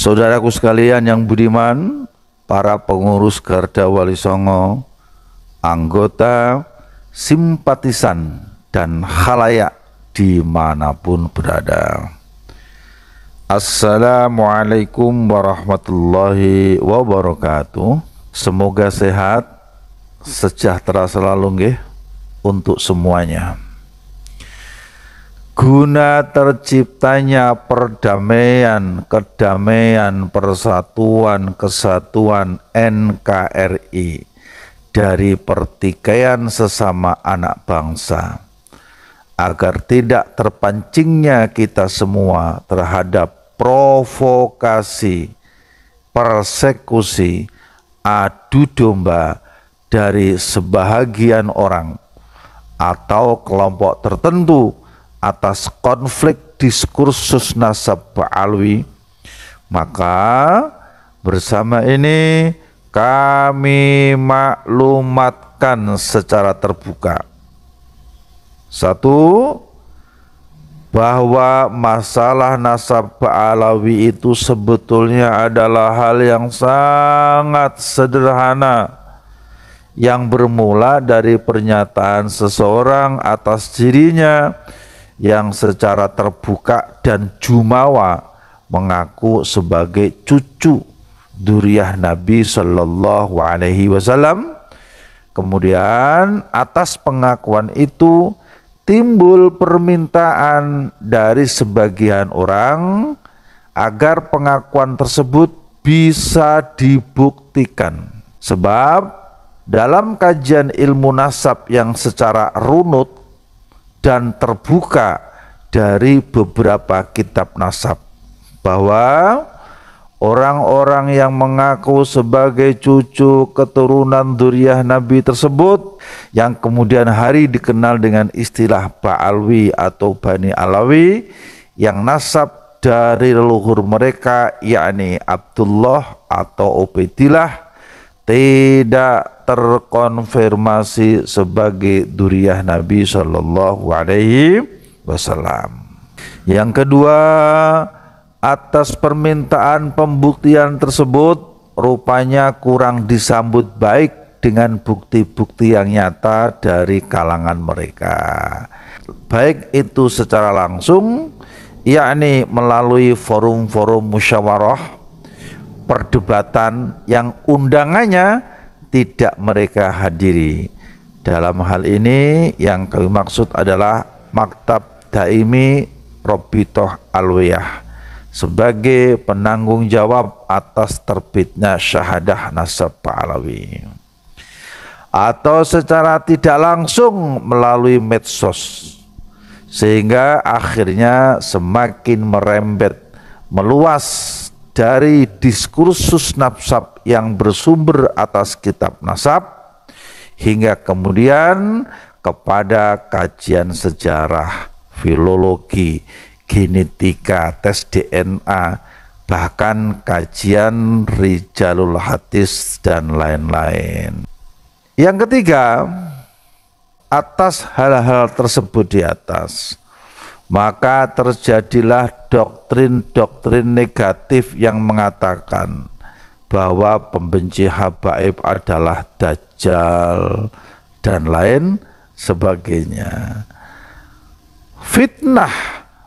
Saudaraku sekalian yang budiman, para pengurus Garda Wali Songo, anggota, simpatisan, dan khalayak dimanapun berada. Assalamualaikum warahmatullahi wabarakatuh. Semoga sehat, sejahtera selalu nggih untuk semuanya. Guna terciptanya perdamaian, kedamaian, persatuan, kesatuan NKRI dari pertikaian sesama anak bangsa, agar tidak terpancingnya kita semua terhadap provokasi, persekusi, adu domba dari sebahagian orang atau kelompok tertentu atas konflik diskursus nasab ba'alwi, maka bersama ini kami maklumatkan secara terbuka. Satu, bahwa masalah nasab ba'alawi itu sebetulnya adalah hal yang sangat sederhana, yang bermula dari pernyataan seseorang atas dirinya yang secara terbuka dan jumawa mengaku sebagai cucu dzurriyyah Nabi Shallallahu Alaihi Wasallam. Kemudian atas pengakuan itu timbul permintaan dari sebagian orang agar pengakuan tersebut bisa dibuktikan. Sebab dalam kajian ilmu nasab yang secara runut dan terbuka dari beberapa kitab nasab, bahwa orang-orang yang mengaku sebagai cucu keturunan dzurriyyah Nabi tersebut, yang kemudian hari dikenal dengan istilah Ba'alwi atau Bani Alawi, yang nasab dari leluhur mereka yakni Abdullah atau Ubaidillah tidak terkonfirmasi sebagai dzurriyyah Nabi Shallallahu Alaihi Wasallam. Yang kedua, atas permintaan pembuktian tersebut rupanya kurang disambut baik dengan bukti-bukti yang nyata dari kalangan mereka, baik itu secara langsung, yakni melalui forum-forum musyawarah, perdebatan yang undangannya tidak mereka hadiri. Dalam hal ini yang kami maksud adalah Maktab Daimi Robitoh Alwiyah sebagai penanggung jawab atas terbitnya syahadah nasab Ba'alawi, atau secara tidak langsung melalui medsos, sehingga akhirnya semakin merembet meluas dari diskursus nasab yang bersumber atas kitab nasab hingga kemudian kepada kajian sejarah, filologi, genetika, tes DNA, bahkan kajian rijalul hadis dan lain-lain. Yang ketiga, atas hal-hal tersebut di atas, maka terjadilah doktrin-doktrin negatif yang mengatakan bahwa pembenci habaib adalah dajjal dan lain sebagainya. Fitnah,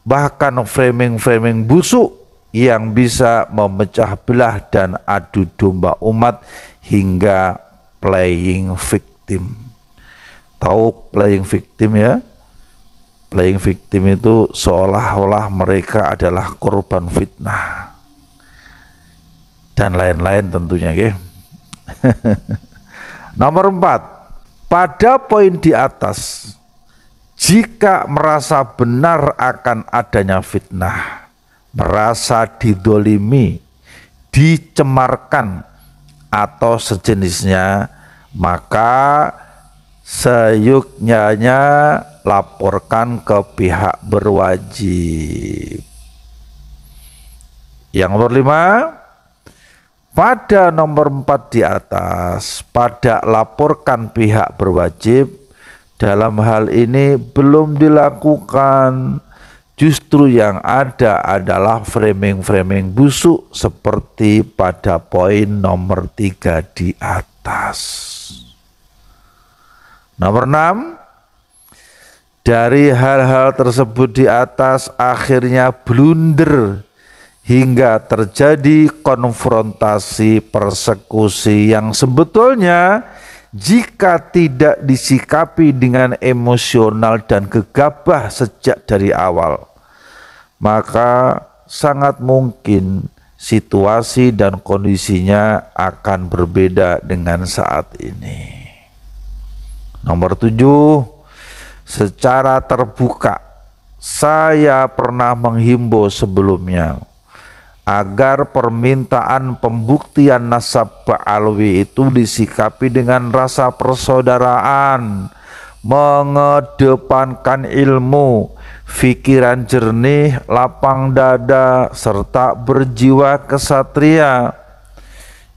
bahkan framing-framing busuk yang bisa memecah belah dan adu domba umat hingga playing victim. Tahu playing victim ya? Playing victim itu seolah-olah mereka adalah korban fitnah dan lain-lain tentunya. Nomor 4, pada poin di atas, jika merasa benar akan adanya fitnah, merasa didolimi, dicemarkan atau sejenisnya, maka seyuknya laporkan ke pihak berwajib. Yang nomor 5, pada nomor 4 di atas, pada laporkan pihak berwajib, dalam hal ini belum dilakukan Justru yang ada adalah framing-framing busuk seperti pada poin nomor 3 di atas. Nomor 6, dari hal-hal tersebut di atas akhirnya blunder hingga terjadi konfrontasi persekusi yang sebetulnya jika tidak disikapi dengan emosional dan gegabah sejak dari awal, maka sangat mungkin situasi dan kondisinya akan berbeda dengan saat ini. Nomor 7, secara terbuka saya pernah menghimbau sebelumnya agar permintaan pembuktian nasab Ba'alwi itu disikapi dengan rasa persaudaraan, mengedepankan ilmu, pikiran jernih, lapang dada, serta berjiwa kesatria,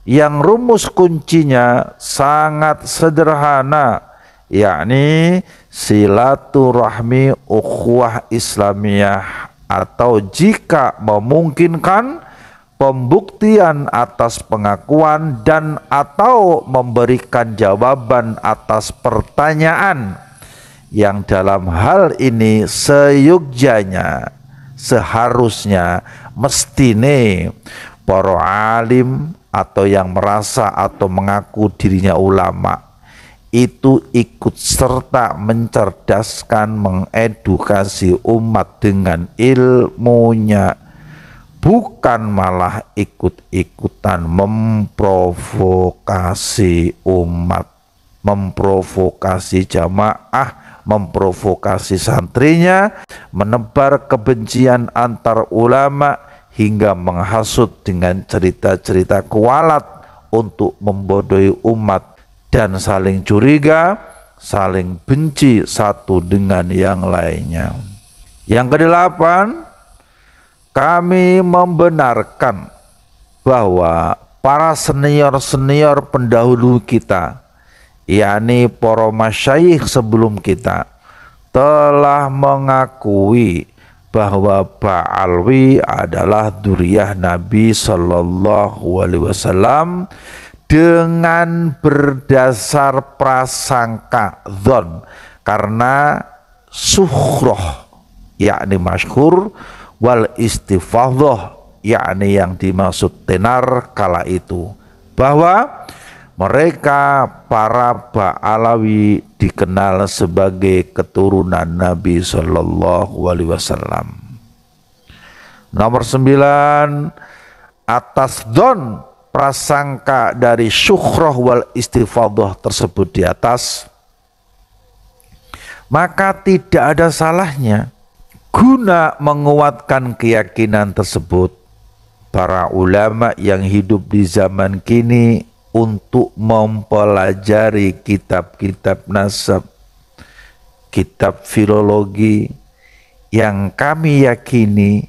yang rumus kuncinya sangat sederhana, yakni silaturahmi ukhuwah Islamiyah, atau jika memungkinkan pembuktian atas pengakuan dan atau memberikan jawaban atas pertanyaan yang dalam hal ini seyogyanya, seharusnya, mestine para alim atau yang merasa atau mengaku dirinya ulama itu ikut serta mencerdaskan, mengedukasi umat dengan ilmunya, bukan malah ikut-ikutan memprovokasi umat, memprovokasi jamaah, memprovokasi santrinya, menebar kebencian antar ulama hingga menghasut dengan cerita-cerita kualat untuk membodohi umat dan saling curiga, saling benci satu dengan yang lainnya. Yang kedelapan, kami membenarkan bahwa para senior-senior pendahulu kita, yakni para masyayikh sebelum kita, telah mengakui bahwa Ba'alwi adalah dzurriyyah Nabi Shallallahu Alaihi Wasallam dengan berdasar prasangka dzon, karena sukhroh yakni masyhur, wal istifadhah yakni yang dimaksud tenar kala itu, bahwa mereka para Ba'alawi dikenal sebagai keturunan Nabi Shallallahu Alaihi Wasallam. Nomor 9, atas dzon prasangka dari syukhroh wal istifadhah tersebut di atas, maka tidak ada salahnya guna menguatkan keyakinan tersebut para ulama yang hidup di zaman kini untuk mempelajari kitab-kitab nasab, kitab filologi yang kami yakini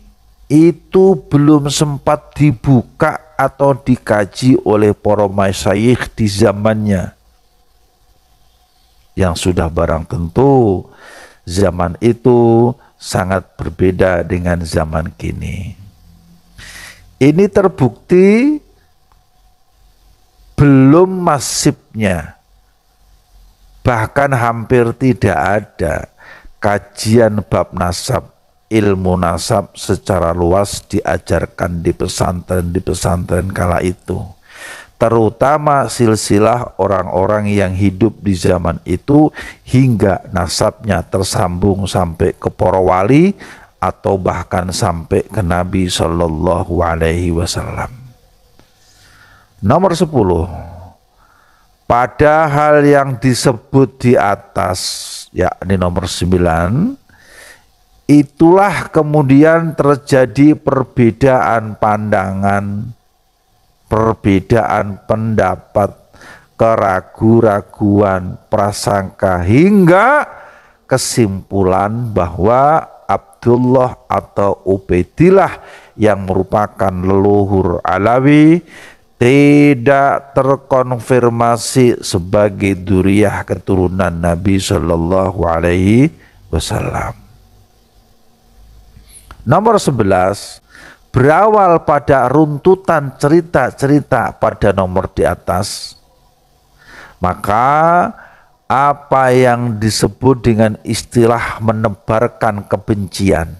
itu belum sempat dibuka atau dikaji oleh para masyayikh di zamannya, yang sudah barang tentu zaman itu sangat berbeda dengan zaman kini. Ini terbukti belum masifnya, bahkan hampir tidak ada kajian bab nasab, ilmu nasab secara luas diajarkan di pesantren kala itu, terutama silsilah orang-orang yang hidup di zaman itu hingga nasabnya tersambung sampai ke para wali atau bahkan sampai ke Nabi Shallallahu Alaihi Wasallam. Nomor 10, pada hal yang disebut di atas, yakni nomor 9, itulah kemudian terjadi perbedaan pandangan, perbedaan pendapat, keraguan-raguan, prasangka, hingga kesimpulan bahwa Abdullah atau Ubaidillah yang merupakan leluhur Alawi tidak terkonfirmasi sebagai dzurriyyah keturunan Nabi Shallallahu Alaihi Wasallam. Nomor 11, berawal pada runtutan cerita-cerita pada nomor di atas. Maka apa yang disebut dengan istilah menebarkan kebencian,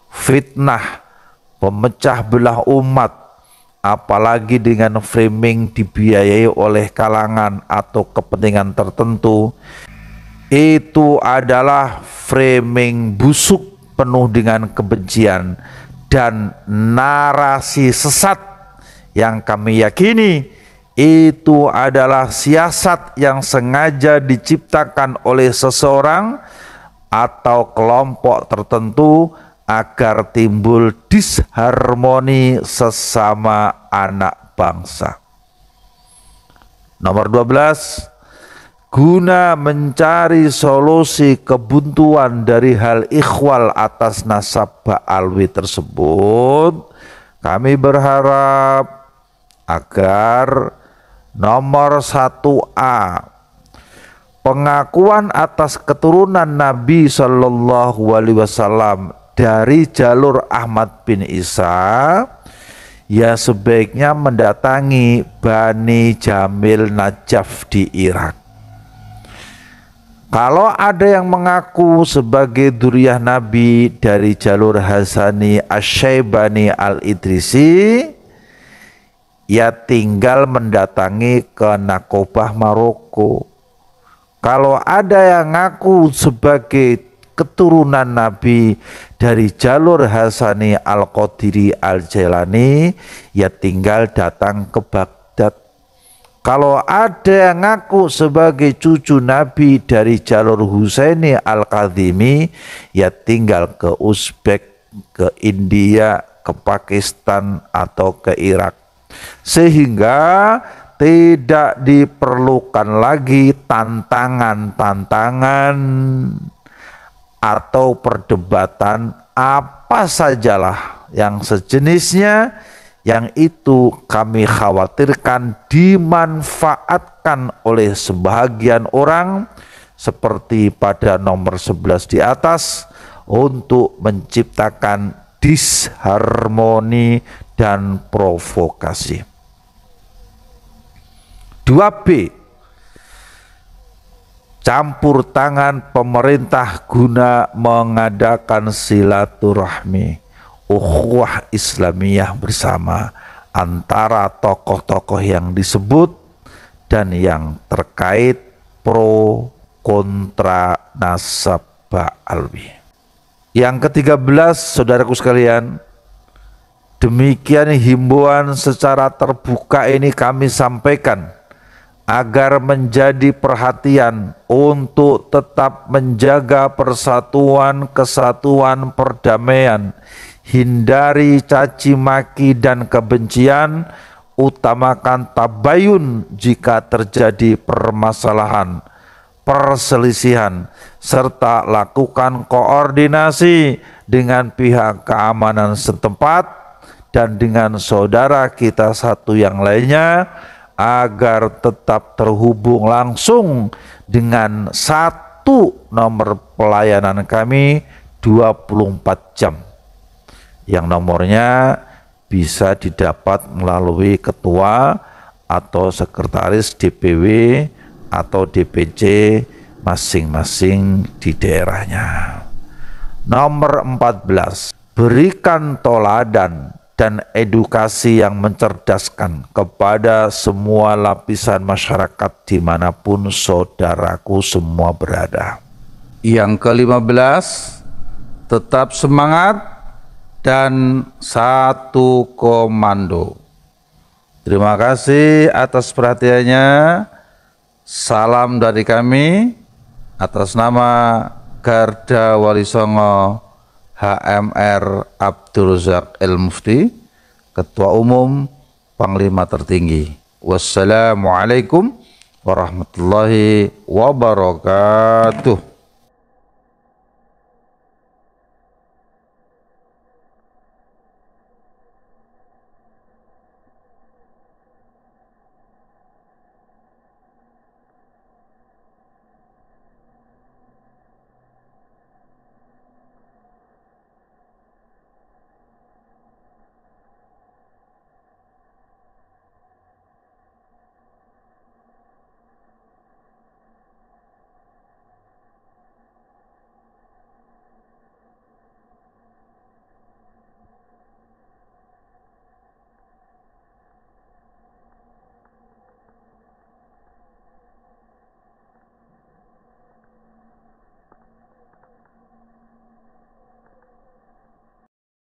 fitnah, pemecah belah umat, apalagi dengan framing dibiayai oleh kalangan atau kepentingan tertentu, itu adalah framing busuk penuh dengan kebencian dan narasi sesat yang kami yakini itu adalah siasat yang sengaja diciptakan oleh seseorang atau kelompok tertentu agar timbul disharmoni sesama anak bangsa. Nomor 12, guna mencari solusi kebuntuan dari hal ikhwal atas nasab Ba'alwi tersebut, kami berharap agar nomor 1A, pengakuan atas keturunan Nabi Shallallahu Alaihi Wasallam dari jalur Ahmad bin Isa, ya sebaiknya mendatangi Bani Jamil Najaf di Irak. Kalau ada yang mengaku sebagai dzurriyyah Nabi dari jalur Hasani Asy-Syaibani Al-Idrisi, ya tinggal mendatangi ke Nakobah Maroko. Kalau ada yang ngaku sebagai keturunan Nabi dari jalur Hasani Al-Qadiri Al-Jailani, ya tinggal datang ke Baghdad. Kalau ada yang ngaku sebagai cucu Nabi dari jalur Husaini Al-Kadhimi, ya tinggal ke Uzbek, ke India, ke Pakistan, atau ke Irak. Sehingga tidak diperlukan lagi tantangan-tantangan atau perdebatan apa sajalah yang sejenisnya, yang itu kami khawatirkan dimanfaatkan oleh sebagian orang seperti pada nomor 11 di atas untuk menciptakan disharmoni dan provokasi. 2B, campur tangan pemerintah guna mengadakan silaturahmi ukhuwah Islamiyah bersama antara tokoh-tokoh yang disebut dan yang terkait pro kontra nasab Ba'alwi. Yang ke-13, saudaraku sekalian, demikian himbauan secara terbuka ini kami sampaikan agar menjadi perhatian untuk tetap menjaga persatuan, kesatuan, perdamaian, hindari caci maki dan kebencian, utamakan tabayun jika terjadi permasalahan, perselisihan, serta lakukan koordinasi dengan pihak keamanan setempat dan dengan saudara kita satu yang lainnya agar tetap terhubung langsung dengan satu nomor pelayanan kami 24 jam yang nomornya bisa didapat melalui ketua atau sekretaris DPW atau DPC masing-masing di daerahnya. Nomor 14, berikan toladan dan edukasi yang mencerdaskan kepada semua lapisan masyarakat dimanapun saudaraku semua berada. Yang ke-15, tetap semangat dan satu komando. Terima kasih atas perhatiannya. Salam dari kami atas nama Garda Wali Songo HMR Abdul Razak El Mufti, Ketua Umum Panglima Tertinggi. Wassalamualaikum warahmatullahi wabarakatuh.